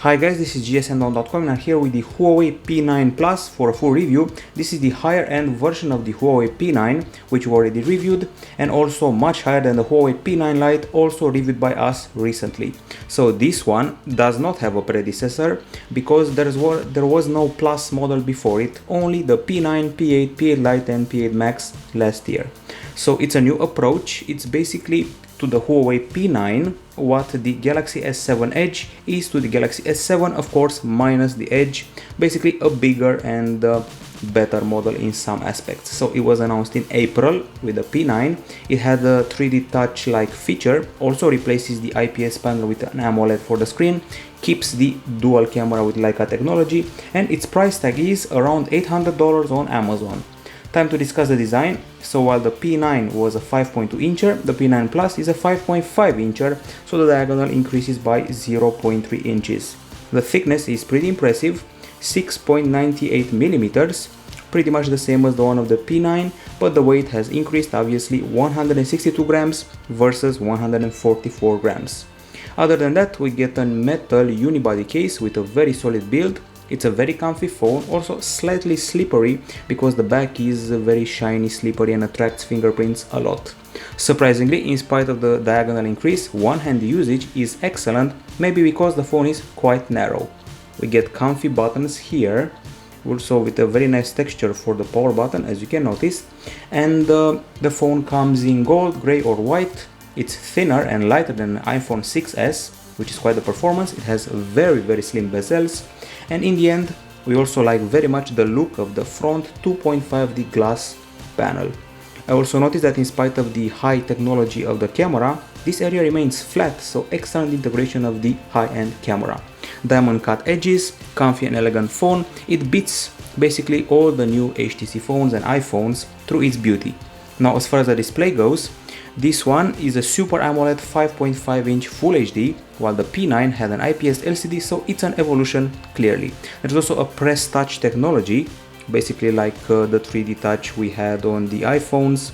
Hi guys, this is gsndown.com and I'm here with the Huawei P9 Plus for a full review. This is the higher end version of the Huawei P9, which we already reviewed, and also much higher than the Huawei P9 Lite, also reviewed by us recently. So this one does not have a predecessor because there was no Plus model before it, only the P9, P8, P8 Lite and P8 Max last year. So it's a new approach. It's basically to the Huawei P9 what the Galaxy S7 Edge is to the Galaxy S7, of course minus the Edge, basically a bigger and better model in some aspects. So it was announced in April with the P9. It had a 3D touch like feature, also replaces the IPS panel with an AMOLED for the screen, keeps the dual camera with Leica technology, and its price tag is around $800 on Amazon. Time to discuss the design. So while the P9 was a 5.2 incher, the P9 Plus is a 5.5 incher, so the diagonal increases by 0.3 inches. The thickness is pretty impressive, 6.98 millimeters, pretty much the same as the one of the P9, but the weight has increased, obviously 162 grams versus 144 grams. Other than that, we get a metal unibody case with a very solid build. It's a very comfy phone, also slightly slippery because the back is very shiny, slippery and attracts fingerprints a lot. Surprisingly, in spite of the diagonal increase, one-hand usage is excellent, maybe because the phone is quite narrow. We get comfy buttons here, also with a very nice texture for the power button, as you can notice, and the phone comes in gold, gray or white. It's thinner and lighter than an iPhone 6s, which is quite the performance. It has very slim bezels, and in the end we also like very much the look of the front 2.5D glass panel. I also noticed that in spite of the high technology of the camera, this area remains flat, so excellent integration of the high-end camera. Diamond cut edges, comfy and elegant phone. It beats basically all the new HTC phones and iPhones through its beauty. Now as far as the display goes, this one is a Super AMOLED 5.5 inch Full HD, while the P9 had an IPS LCD, so it's an evolution clearly. There's also a press touch technology, basically like the 3D touch we had on the iPhones.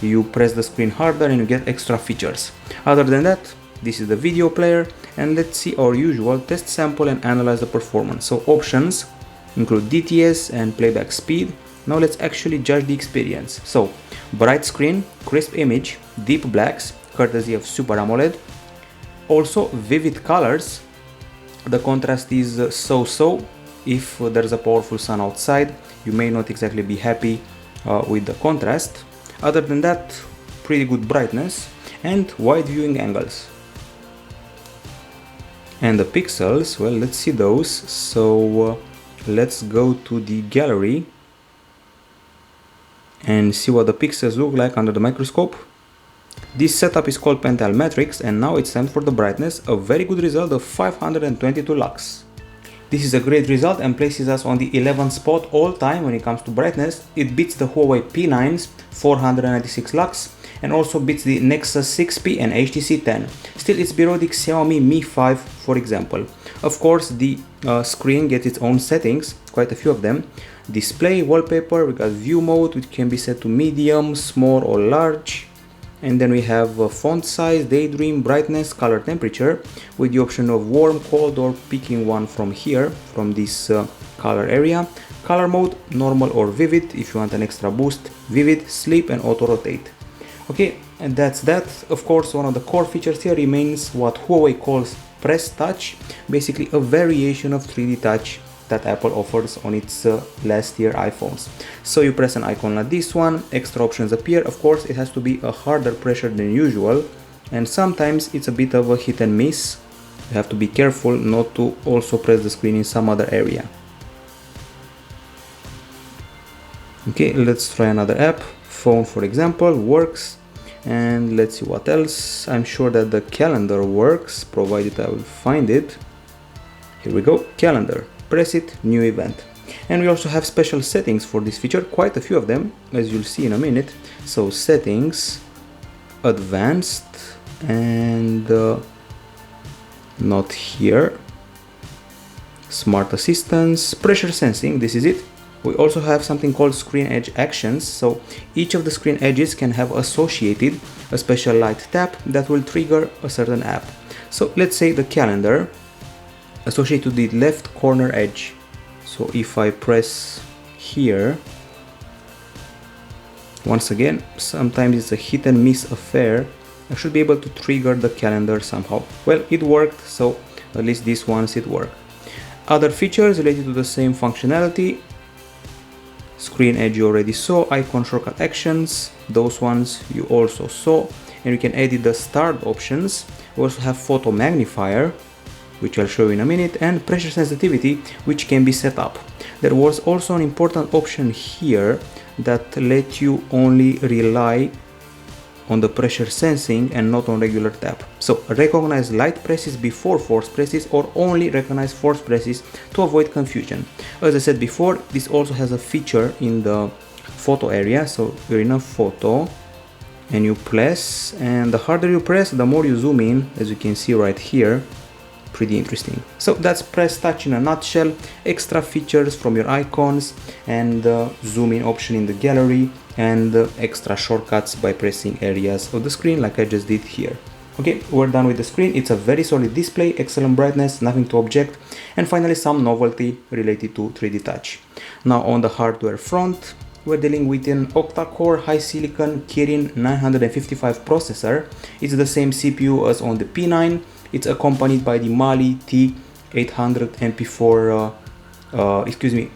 You press the screen harder and you get extra features. Other than that, this is the video player, and let's see our usual test sample and analyze the performance. So options include DTS and playback speed. Now let's actually judge the experience. So bright screen, crisp image, deep blacks, courtesy of Super AMOLED. Also vivid colors. The contrast is so-so. If there's a powerful sun outside, you may not exactly be happy with the contrast. Other than that, pretty good brightness and wide viewing angles. And the pixels, well, let's see those. So let's go to the gallery and see what the pixels look like under the microscope. This setup is called Pentel Matrix, and now it's time for the brightness. A very good result of 522 lux. This is a great result and places us on the 11th spot all time when it comes to brightness. It beats the Huawei P9's 496 lux and also beats the Nexus 6P and HTC 10. Still, it's below the Xiaomi Mi 5, for example. Of course, the screen gets its own settings, quite a few of them. Display, wallpaper, we got view mode, which can be set to medium, small or large. And then we have font size, daydream, brightness, color temperature, with the option of warm, cold, or picking one from here, from this color area. Color mode, normal or vivid, if you want an extra boost, vivid, sleep and auto rotate. Okay, and that's that. Of course, one of the core features here remains what Huawei calls press touch, basically a variation of 3D touch that Apple offers on its last year iPhones. So you press an icon like this one, extra options appear. Of course, it has to be a harder pressure than usual, and sometimes it's a bit of a hit and miss. You have to be careful not to also press the screen in some other area. Okay, let's try another app. Phone, for example, works. And let's see what else. I'm sure that the calendar works, provided I will find it. Here we go, calendar. Press it, new event. And we also have special settings for this feature, quite a few of them, as you'll see in a minute. So settings, advanced, and not here. Smart assistance, pressure sensing, this is it. We also have something called screen edge actions. So each of the screen edges can have associated a special light tap that will trigger a certain app. So let's say the calendar. associated to the left corner edge. So if I press here, once again, sometimes it's a hit and miss affair. I should be able to trigger the calendar somehow. Well, it worked, so at least this once it worked. Other features related to the same functionality. Screen edge you already saw, icon shortcut actions, those ones you also saw, and you can edit the start options. We also have photo magnifier, which I'll show you in a minute, and pressure sensitivity, which can be set up. There was also an important option here that let you only rely on the pressure sensing and not on regular tap. So recognize light presses before force presses, or only recognize force presses to avoid confusion. As I said before, this also has a feature in the photo area. So you're in a photo and you press, and the harder you press, the more you zoom in, as you can see right here. Pretty interesting. So that's press touch in a nutshell. Extra features from your icons, and zoom in option in the gallery, and extra shortcuts by pressing areas of the screen like I just did here. Okay, we're done with the screen. It's a very solid display, excellent brightness, nothing to object, and finally some novelty related to 3D touch. Now on the hardware front, we're dealing with an octa-core high silicon Kirin 955 processor. It's the same CPU as on the P9. It's accompanied by the Mali T800 MP4,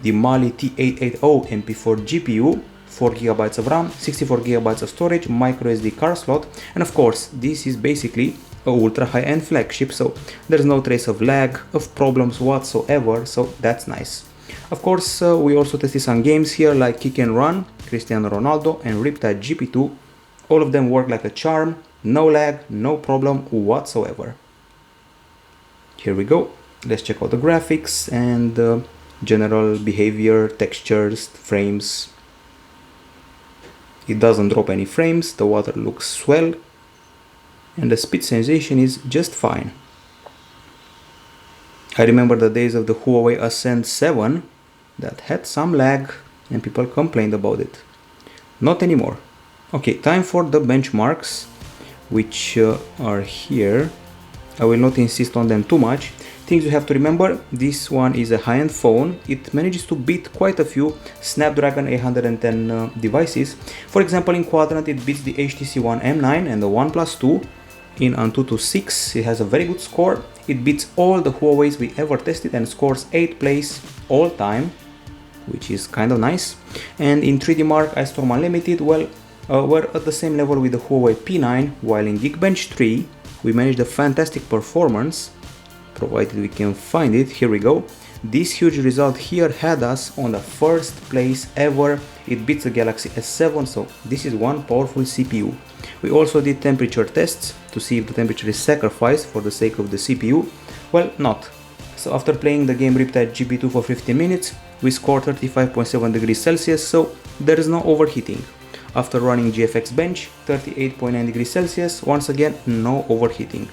the Mali T880 MP4 GPU, 4GB of RAM, 64GB of storage, micro SD card slot, and of course this is basically a ultra high-end flagship, so there's no trace of lag, of problems whatsoever, so that's nice. Of course, we also tested some games here like Kick and Run, Cristiano Ronaldo, and Riptide GP2. All of them work like a charm, no lag, no problem whatsoever. Here we go. Let's check out the graphics and general behavior, textures, frames. It doesn't drop any frames, the water looks swell, and the speed sensation is just fine. I remember the days of the Huawei Ascend 7 that had some lag and people complained about it. Not anymore. Okay, time for the benchmarks, which are here. I will not insist on them too much. Things you have to remember: this one is a high-end phone. It manages to beat quite a few Snapdragon 810 devices. For example, in Quadrant it beats the HTC One M9 and the OnePlus 2. In Antutu 6 it has a very good score. It beats all the Huawei's we ever tested and scores 8th place all time, which is kind of nice. And in 3D Mark Ice Storm Unlimited, well, we're at the same level with the Huawei P9, while in Geekbench 3 we managed a fantastic performance, provided we can find it. Here we go. This huge result here had us on the first place ever. It beats the Galaxy S7, so this is one powerful CPU. We also did temperature tests to see if the temperature is sacrificed for the sake of the CPU. Well, not. So after playing the game Riptide GP2 for 15 minutes, we scored 35.7 degrees Celsius, so there is no overheating. After running GFX Bench, 38.9 degrees Celsius, once again no overheating.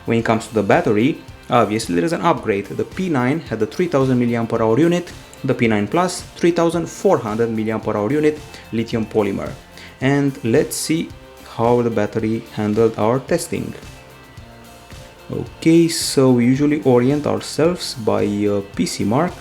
When it comes to the battery, obviously there is an upgrade. The P9 had a 3000 mAh unit, the P9 Plus 3400 mAh unit lithium polymer. And let's see how the battery handled our testing. Okay, so we usually orient ourselves by PC mark.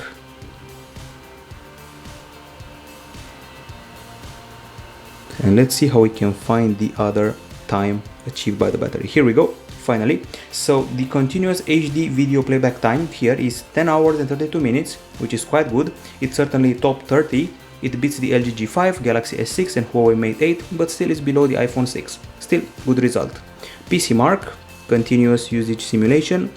And let's see how we can find the other time achieved by the battery. Here we go, finally. So the continuous HD video playback time here is 10 hours and 32 minutes, which is quite good. It's certainly top 30. It beats the LG G5, Galaxy S6 and Huawei Mate 8, but still is below the iPhone 6. Still, good result. PC mark, continuous usage simulation,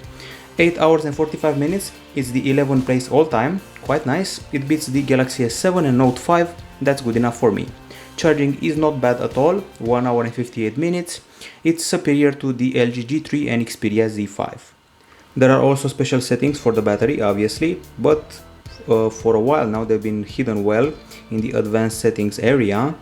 8 hours and 45 minutes. It's the 11th place all time, quite nice. It beats the Galaxy S7 and Note 5, that's good enough for me. Charging is not bad at all, 1 hour and 58 minutes. It's superior to the LG G3 and Xperia Z5. There are also special settings for the battery, obviously, but for a while now they've been hidden well in the advanced settings area.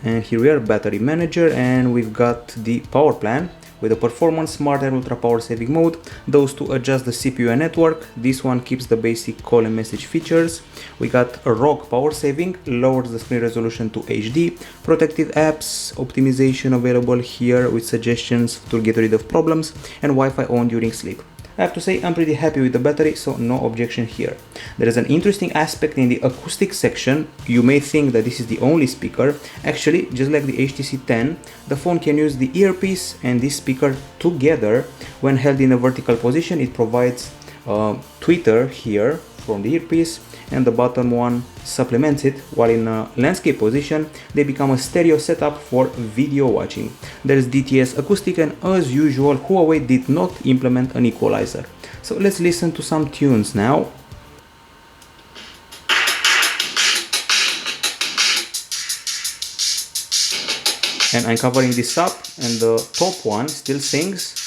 And here we are, battery manager, and we've got the power plan with the performance, smart and ultra power saving mode, those to adjust the CPU and network. This one keeps the basic call and message features. We got a ROG power saving, lowers the screen resolution to HD, protective apps, optimization available here with suggestions to get rid of problems, and Wi-Fi on during sleep. I have to say I'm pretty happy with the battery, so no objection here. There is an interesting aspect in the acoustic section. You may think that this is the only speaker. Actually, just like the HTC 10, the phone can use the earpiece and this speaker together. When held in a vertical position, it provides tweeter here from the earpiece, and the bottom one supplements it, while in a landscape position they become a stereo setup for video watching. There is DTS acoustic, and as usual Huawei did not implement an equalizer. So let's listen to some tunes now. And I'm covering this up, and the top one still sings.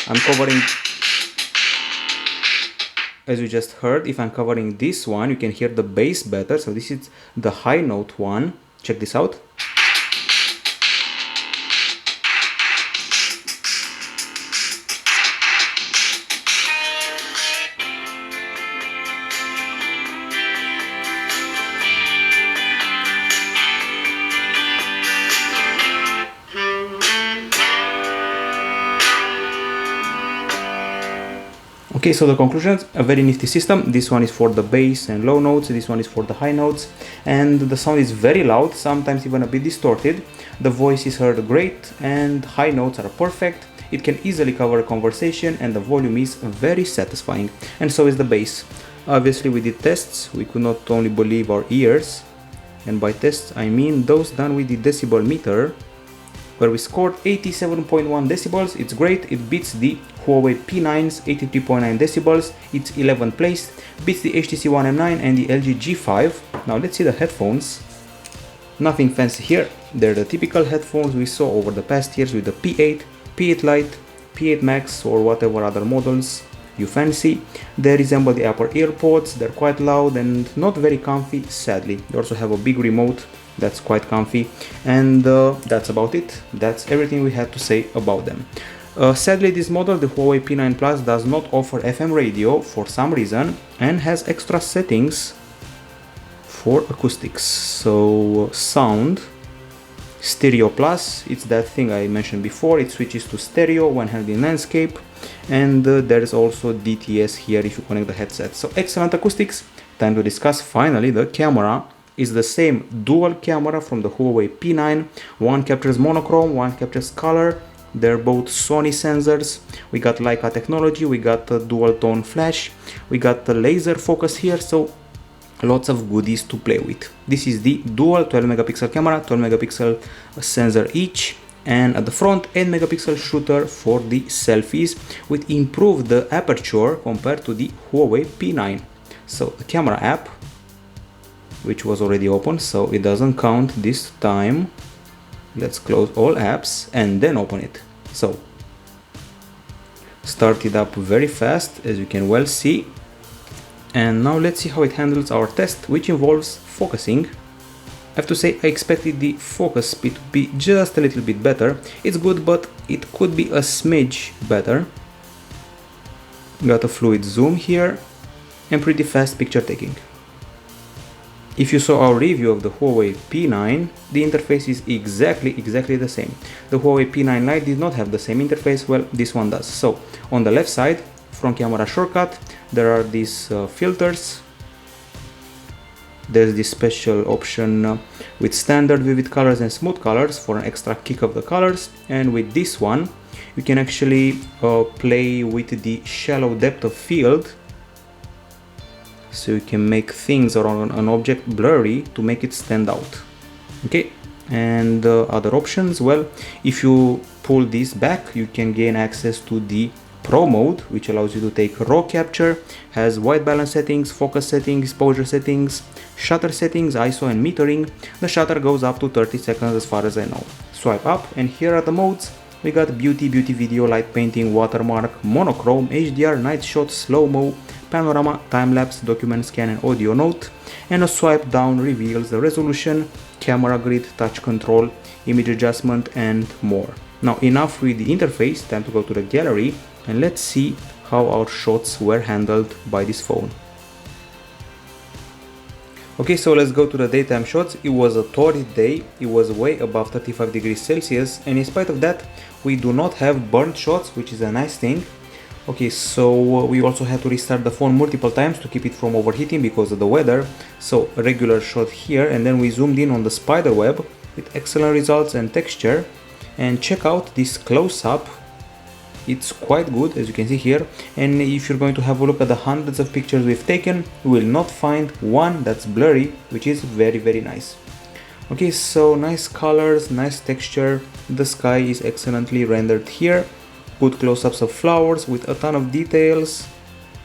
I'm covering, as you just heard, if I'm covering this one, you can hear the bass better. So this is the high note one. Check this out. Okay, so the conclusions, a very nifty system. This one is for the bass and low notes, this one is for the high notes, and the sound is very loud, sometimes even a bit distorted. The voice is heard great, and high notes are perfect. It can easily cover a conversation, and the volume is very satisfying, and so is the bass. Obviously we did tests, we could not only believe our ears, and by tests I mean those done with the decibel meter, where we scored 87.1 decibels. It's great, it beats the Huawei P9's 83.9 decibels, it's 11th place, beats the HTC One M9 and the LG G5. Now let's see the headphones. Nothing fancy here, they're the typical headphones we saw over the past years with the P8, P8 Lite, P8 Max, or whatever other models you fancy. They resemble the Apple AirPods, they're quite loud and not very comfy, sadly. They also have a big remote that's quite comfy, and that's about it. That's everything we had to say about them. Sadly, this model, the Huawei P9 Plus, does not offer FM radio for some reason and has extra settings for acoustics. So sound, stereo plus, it's that thing I mentioned before, it switches to stereo when held in landscape, and there is also DTS here if you connect the headset. So excellent acoustics. Time to discuss finally the camera. Is the same dual camera from the Huawei P9. One captures monochrome, one captures color. They're both Sony sensors. We got Leica technology, we got the dual tone flash, we got the laser focus here, so lots of goodies to play with. This is the dual 12 megapixel camera, 12 megapixel sensor each, and at the front 8 megapixel shooter for the selfies with improved aperture compared to the Huawei P9. So the camera app, which was already open, so it doesn't count this time. Let's close all apps and then open it. So start it up very fast, as you can well see, and now let's see how it handles our test, which involves focusing. I have to say I expected the focus speed to be just a little bit better. It's good, but it could be a smidge better. Got a fluid zoom here and pretty fast picture taking. If you saw our review of the Huawei P9, the interface is exactly the same. The Huawei P9 Lite did not have the same interface, well, this one does. So on the left side, front camera shortcut, there are these filters. There's this special option with standard, vivid colors and smooth colors for an extra kick of the colors, and with this one you can actually play with the shallow depth of field, so you can make things around an object blurry to make it stand out. Okay, and other options, well, if you pull this back you can gain access to the Pro mode, which allows you to take raw capture, has white balance settings, focus settings, exposure settings, shutter settings, ISO and metering. The shutter goes up to 30 seconds as far as I know. Swipe up and here are the modes. We got beauty video, light painting, watermark, monochrome, HDR, night shot, slow-mo, panorama, time-lapse, document scan and audio note, and a swipe down reveals the resolution, camera grid, touch control, image adjustment and more. Now enough with the interface, time to go to the gallery and let's see how our shots were handled by this phone. Okay, so let's go to the daytime shots. It was a torrid day, it was way above 35 degrees Celsius, and in spite of that we do not have burnt shots, which is a nice thing. Okay, so we also had to restart the phone multiple times to keep it from overheating because of the weather. So a regular shot here, and then we zoomed in on the spider web with excellent results and texture. And check out this close-up. It's quite good, as you can see here, and if you're going to have a look at the hundreds of pictures we've taken, you will not find one that's blurry, which is very nice. Okay, so nice colors, nice texture, the sky is excellently rendered here, good close-ups of flowers with a ton of details,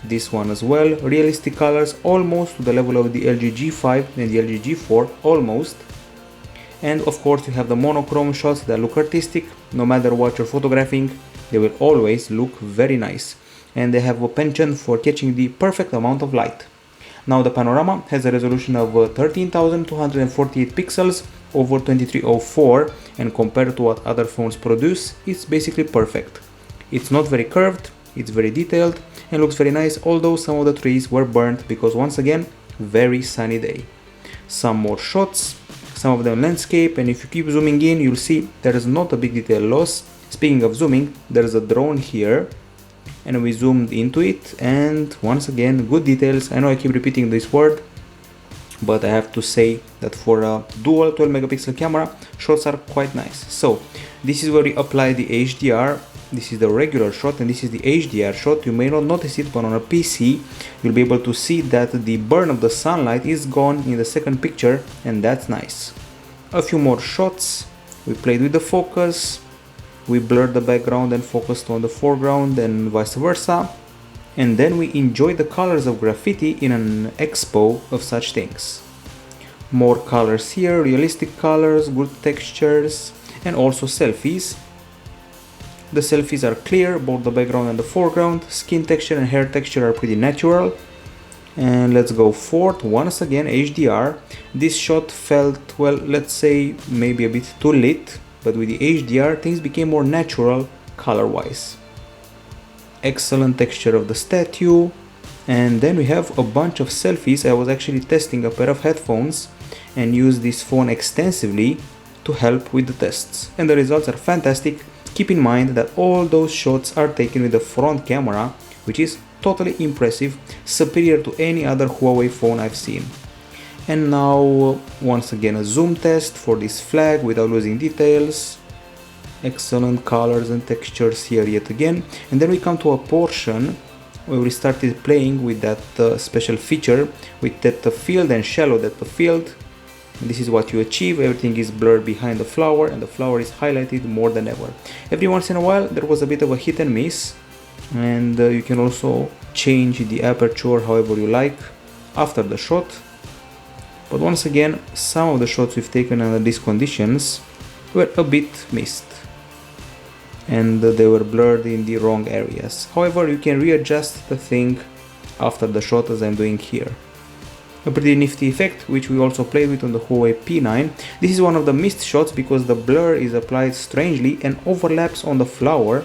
this one as well, realistic colors almost to the level of the LG G5 and the LG G4, almost. And of course you have the monochrome shots that look artistic, no matter what you're photographing, they will always look very nice, and they have a penchant for catching the perfect amount of light. Now the panorama has a resolution of 13,248 pixels over 2304, and compared to what other phones produce, it's basically perfect. It's not very curved, it's very detailed and looks very nice, although some of the trees were burnt because once again, very sunny day. Some more shots, some of them landscape, and if you keep zooming in, you'll see there is not a big detail loss. Speaking of zooming, there's a drone here, and we zoomed into it, and once again, good details. I know I keep repeating this word, but I have to say that for a dual 12 megapixel camera, shots are quite nice. So this is where we apply the HDR. This is the regular shot, and this is the HDR shot. You may not notice it, but on a PC, you'll be able to see that the burn of the sunlight is gone in the second picture, and that's nice. A few more shots. We played with the focus. We blurred the background and focused on the foreground and vice versa. And then we enjoyed the colors of graffiti in an expo of such things. More colors here, realistic colors, good textures, and also selfies. The selfies are clear, both the background and the foreground. Skin texture and hair texture are pretty natural. And let's go forth, once again HDR. This shot felt, well, let's say maybe a bit too lit, but with the HDR things became more natural color wise. Excellent texture of the statue. And then we have a bunch of selfies. I was actually testing a pair of headphones and used this phone extensively to help with the tests, and the results are fantastic. Keep in mind that all those shots are taken with the front camera, which is totally impressive, superior to any other Huawei phone I've seen. And now once again a zoom test for this flag without losing details. Excellent colors and textures here yet again. And then we come to a portion where we started playing with that special feature with depth of field and shallow depth of field. And this is what you achieve. Everything is blurred behind the flower, and the flower is highlighted more than ever. Every once in a while there was a bit of a hit and miss, and you can also change the aperture however you like after the shot. But once again, some of the shots we've taken under these conditions were a bit missed, and they were blurred in the wrong areas. However, you can readjust the thing after the shot, as I'm doing here. A pretty nifty effect, which we also played with on the Huawei P9. This is one of the missed shots because the blur is applied strangely and overlaps on the flower,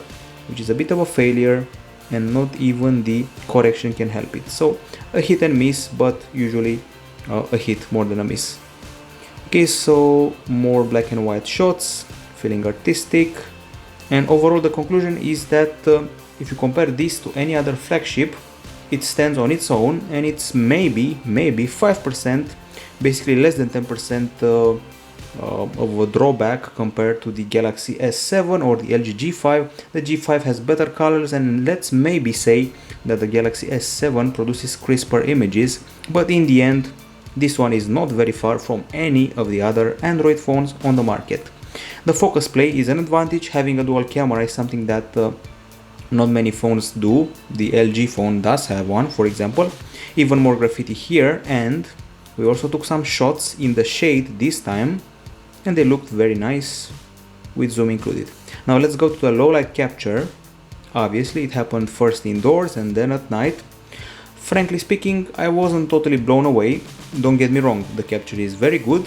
which is a bit of a failure, and not even the correction can help it. So a hit and miss, but usually a hit more than a miss. Okay, so more black and white shots, feeling artistic. And overall the conclusion is that if you compare this to any other flagship, it stands on its own, and it's maybe 5%, basically less than 10% of a drawback compared to the Galaxy S7 or the LG G5. The G5 has better colors, and let's maybe say that the Galaxy S7 produces crisper images, but in the end this one is not very far from any of the other Android phones on the market. The focus play is an advantage. Having a dual camera is something that not many phones do. The LG phone does have one, for example. Even more graffiti here, and we also took some shots in the shade this time, and they looked very nice with zoom included. Now let's go to the low light capture. Obviously it happened first indoors and then at night. Frankly speaking, I wasn't totally blown away. Don't get me wrong, the capture is very good.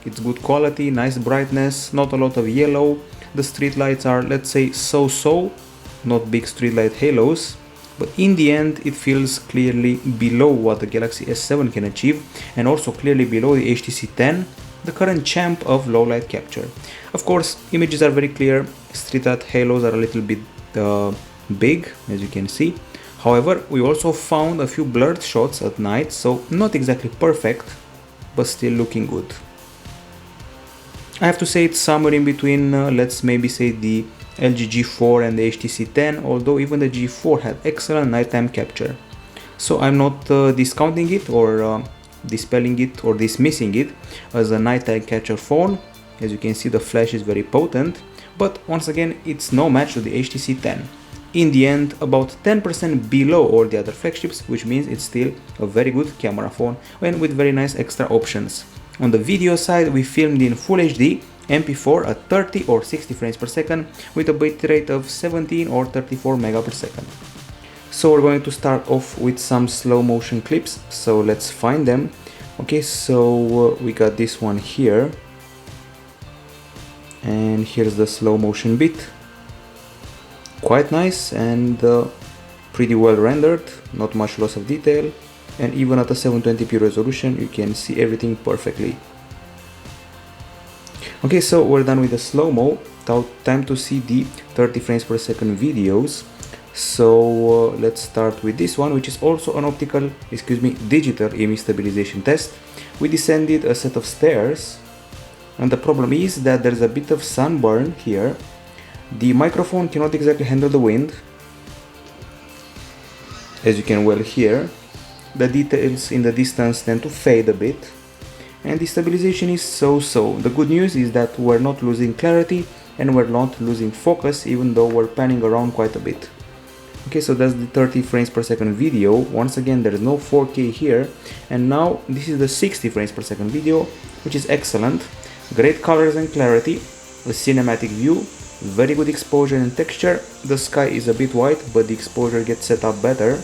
It's good quality, nice brightness, not a lot of yellow. The street lights are, let's say, so-so, not big streetlight halos, but in the end it feels clearly below what the Galaxy S7 can achieve, and also clearly below the HTC 10, the current champ of low light capture. Of course, images are very clear, street light halos are a little bit big, as you can see. However, we also found a few blurred shots at night, so not exactly perfect, but still looking good. I have to say it's somewhere in between, let's maybe say the LG G4 and the HTC 10, although even the G4 had excellent nighttime capture. So I'm not discounting it or dispelling it or dismissing it as a nighttime capture phone. As you can see, the flash is very potent, but once again, it's no match to the HTC 10. In the end, about 10% below all the other flagships, which means it's still a very good camera phone and with very nice extra options. On the video side, we filmed in Full HD, MP4 at 30 or 60 frames per second with a bitrate of 17 or 34 mega per second. So we're going to start off with some slow motion clips, so let's find them. Okay, so we got this one here, and here's the slow motion bit. Quite nice and pretty well rendered, not much loss of detail, and even at a 720p resolution you can see everything perfectly. Okay, so we're done with the slow-mo. Now time to see the 30 frames per second videos. So let's start with this one, which is also an digital image stabilization test. We descended a set of stairs, and the problem is that there's a bit of sunburn here. The microphone cannot exactly handle the wind, as you can well hear. The details in the distance tend to fade a bit, and the stabilization is so-so. The good news is that we're not losing clarity and we're not losing focus, even though we're panning around quite a bit. Okay, so that's the 30 frames per second video. Once again, there is no 4K here, and now this is the 60 frames per second video, which is excellent. Great colors and clarity, a cinematic view, very good exposure and texture. The sky is a bit white, but the exposure gets set up better.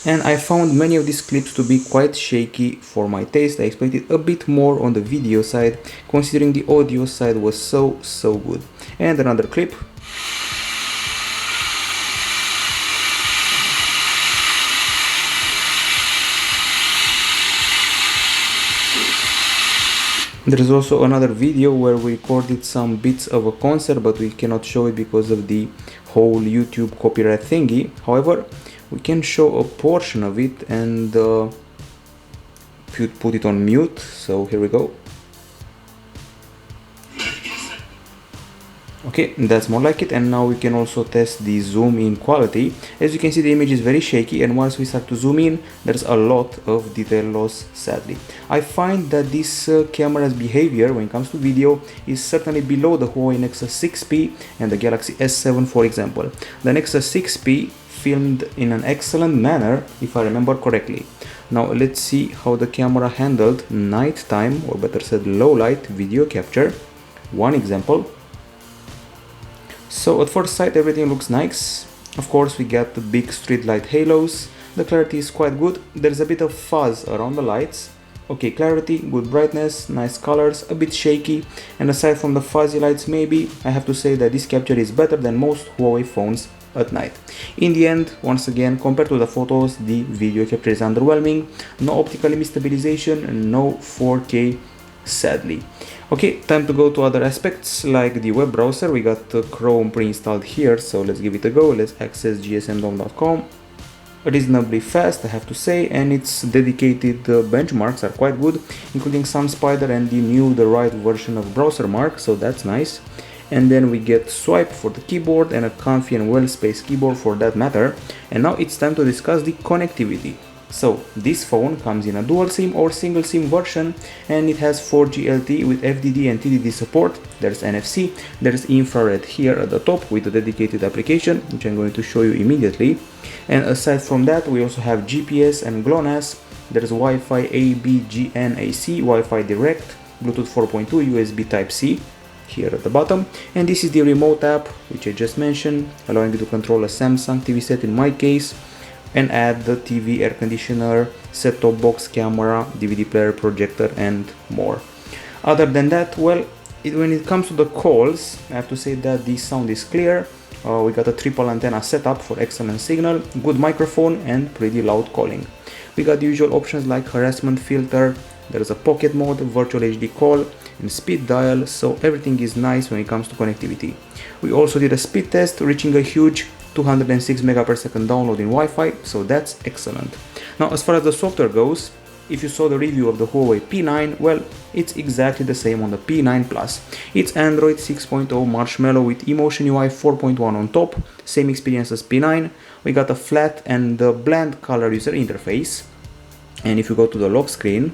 And I found many of these clips to be quite shaky for my taste. I expected a bit more on the video side, considering the audio side was so good. And another clip. There is also another video where we recorded some bits of a concert, but we cannot show it because of the whole YouTube copyright thingy. However, we can show a portion of it and put it on mute, so here we go. Okay, that's more like it, and now we can also test the zoom in quality. As you can see, the image is very shaky, and once we start to zoom in, there's a lot of detail loss, sadly. I find that this camera's behavior when it comes to video is certainly below the Huawei Nexus 6P and the Galaxy S7, for example. The Nexus 6P filmed in an excellent manner, if I remember correctly. Now let's see how the camera handled nighttime, or better said low light video capture. One example. So at first sight everything looks nice. Of course we get the big street light halos. The clarity is quite good. There's a bit of fuzz around the lights. Okay, clarity, good brightness, nice colors, a bit shaky, and aside from the fuzzy lights, maybe I have to say that this capture is better than most Huawei phones at night. In the end, once again, compared to the photos, the video capture is underwhelming. No optical image stabilization, no 4K, sadly. Okay, time to go to other aspects like the web browser. We got Chrome pre-installed here, so let's give it a go. Let's access gsmdom.com. Reasonably fast, I have to say, and its dedicated benchmarks are quite good, including some Spider and the right version of BrowserMark, so that's nice. And then we get Swipe for the keyboard and a comfy and well-spaced keyboard for that matter. And now it's time to discuss the connectivity. So this phone comes in a dual SIM or single SIM version, and it has 4G LTE with FDD and TDD support. There's NFC, there's infrared here at the top with a dedicated application, which I'm going to show you immediately. And aside from that, we also have GPS and GLONASS. There's Wi-Fi A, B, G, N, AC, Wi-Fi Direct, Bluetooth 4.2, USB Type-C here at the bottom. And this is the remote app, which I just mentioned, allowing you to control a Samsung TV set in my case, and add the TV, air conditioner, set-top box, camera, DVD player, projector, and more. Other than that, well, when it comes to the calls, I have to say that the sound is clear. We got a triple antenna setup for excellent signal, good microphone, and pretty loud calling. We got the usual options like harassment filter, there is a pocket mode, virtual HD call, and speed dial, so everything is nice when it comes to connectivity. We also did a speed test, reaching a huge 206 megabits/second download in Wi-Fi, so that's excellent. Now, as far as the software goes, if you saw the review of the Huawei P9, well, it's exactly the same on the P9 Plus. It's Android 6.0 Marshmallow with Emotion UI 4.1 on top, same experience as P9. We got a flat and bland color user interface. And if you go to the lock screen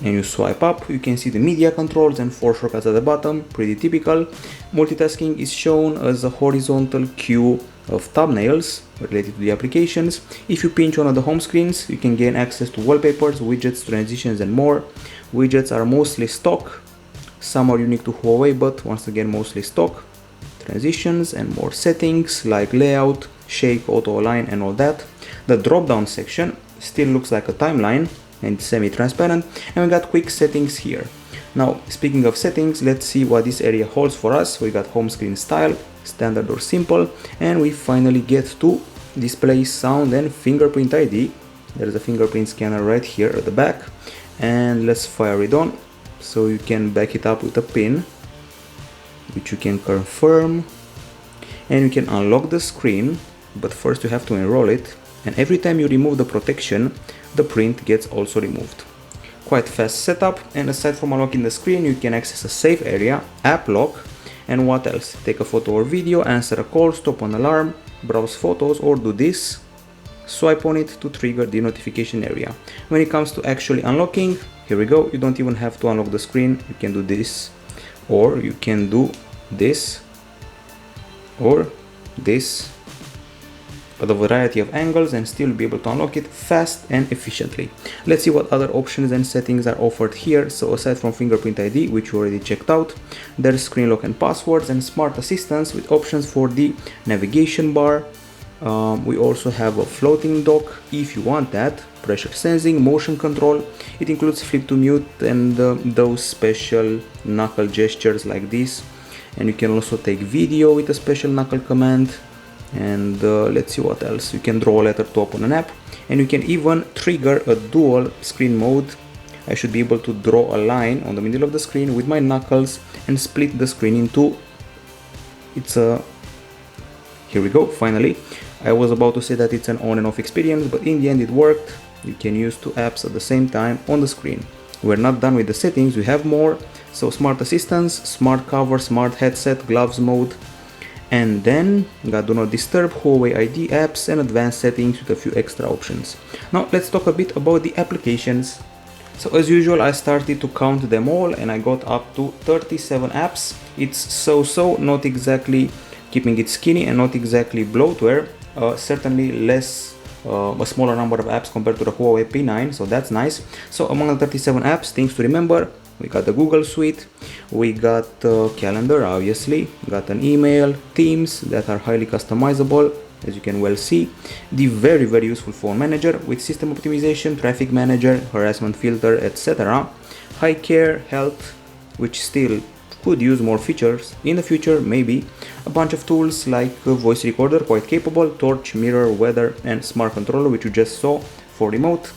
and you swipe up, you can see the media controls and 4 shortcuts at the bottom, pretty typical. Multitasking is shown as a horizontal queue of thumbnails related to the applications. If you pinch one of the home screens, you can gain access to wallpapers, widgets, transitions and more. Widgets are mostly stock, some are unique to Huawei, but once again mostly stock. Transitions and more settings like layout, shape, auto align and all that. The drop down section still looks like a timeline and semi-transparent, and we got quick settings here. Now, speaking of settings, let's see what this area holds for us. We got home screen style, standard or simple, and we finally get to display sound and fingerprint ID. There's a fingerprint scanner right here at the back, and let's fire it on. So you can back it up with a pin, which you can confirm, and you can unlock the screen, but first you have to enroll it, and every time you remove the protection, the print gets also removed. Quite fast setup, and aside from unlocking the screen, you can access a safe area, app lock, and what else? Take a photo or video, answer a call, stop an alarm, browse photos, or do this. Swipe on it to trigger the notification area. When it comes to actually unlocking, here we go, you don't even have to unlock the screen, you can do this, or you can do this, or this, at a variety of angles, and still be able to unlock it fast and efficiently. Let's see what other options and settings are offered here. So aside from fingerprint ID, which you already checked out, there's screen lock and passwords and smart assistance with options for the navigation bar. We also have a floating dock if you want that, pressure sensing, motion control. It includes flip to mute and those special knuckle gestures like this, and you can also take video with a special knuckle command. And let's see what else. You can draw a letter to open an app, and you can even trigger a dual screen mode. I should be able to draw a line on the middle of the screen with my knuckles and split the screen in two. Here we go, finally. I was about to say that it's an on and off experience, but in the end it worked. You can use two apps at the same time on the screen. We're not done with the settings, we have more. So smart assistance, smart cover, smart headset, gloves mode, and then got do not disturb, Huawei ID apps, and advanced settings with a few extra options. Now let's talk a bit about the applications. So as usual, I started to count them all and I got up to 37 apps. It's so, not exactly keeping it skinny and not exactly bloatware, certainly less, a smaller number of apps compared to the Huawei P9, so that's nice. So among the 37 apps, things to remember: we got the Google Suite, we got calendar, obviously, got an email, themes that are highly customizable, as you can well see, the very useful phone manager with system optimization, traffic manager, harassment filter, etc. High care, health, which still could use more features in the future, maybe. A bunch of tools like voice recorder, quite capable, torch, mirror, weather, and smart controller, which you just saw for remote.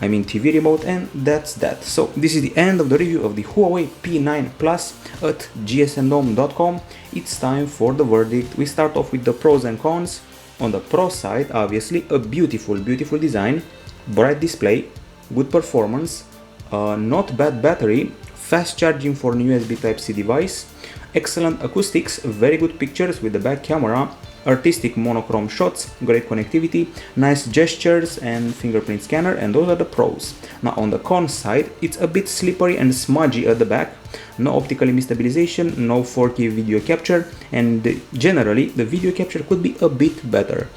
I mean TV remote, and that's that. So this is the end of the review of the Huawei P9 Plus at gsndome.com. It's time for the verdict. We start off with the pros and cons. On the pro side, obviously, a beautiful design, bright display, good performance, not bad battery, fast charging for an USB Type-C device, excellent acoustics, very good pictures with the back camera, artistic monochrome shots, great connectivity, nice gestures and fingerprint scanner, and those are the pros. Now on the con side, it's a bit slippery and smudgy at the back, no optical image stabilization, no 4K video capture, and generally the video capture could be a bit better.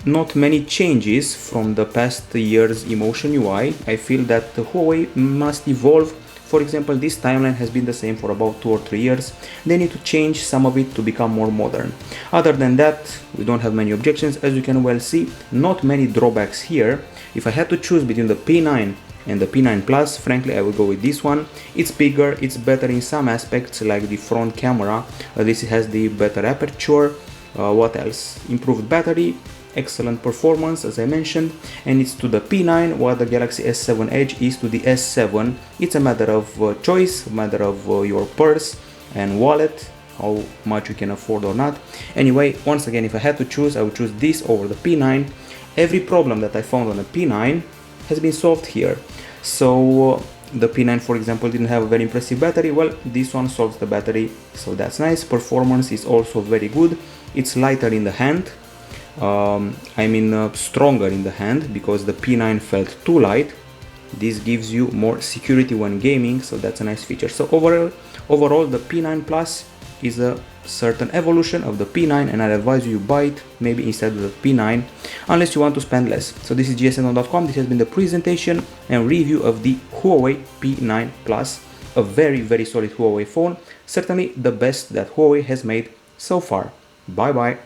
Not many changes from the past year's Emotion UI. I feel that the Huawei must evolve. For example, this timeline has been the same for about 2 or 3 years. They need to change some of it to become more modern. Other than that, we don't have many objections. As you can well see, not many drawbacks here. If I had to choose between the P9 and the P9 Plus, frankly, I would go with this one. It's bigger, it's better in some aspects, like the front camera. At least it has the better aperture. What else? Improved battery, excellent performance as I mentioned, and it's to the P9 what the Galaxy S7 Edge is to the S7. It's a matter of choice, a matter of your purse and wallet, how much you can afford or not. Anyway, once again, if I had to choose, I would choose this over the P9. Every problem that I found on the P9 has been solved here. So the P9, for example, didn't have a very impressive battery. Well, this one solves the battery, so that's nice. Performance is also very good. It's lighter in the hand. Stronger in the hand, because the P9 felt too light. This gives you more security when gaming, so that's a nice feature. So overall the P9 Plus is a certain evolution of the P9, and I advise you buy it maybe instead of the P9 unless you want to spend less. So this is gsn.com. This has been the presentation and review of the Huawei P9 Plus, a very solid Huawei phone, certainly the best that Huawei has made so far. Bye bye.